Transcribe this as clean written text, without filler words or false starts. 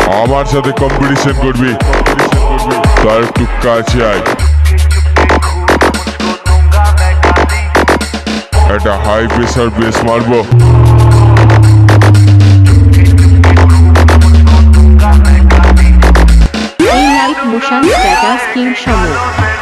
আমার সাথে কম্পিটিশন করবি, তার একটু কাছে আয়। একটা হাই প্রেসার বেস মারবো। এই লাইভ মোশন স্ট্যাটাস কিং সমর।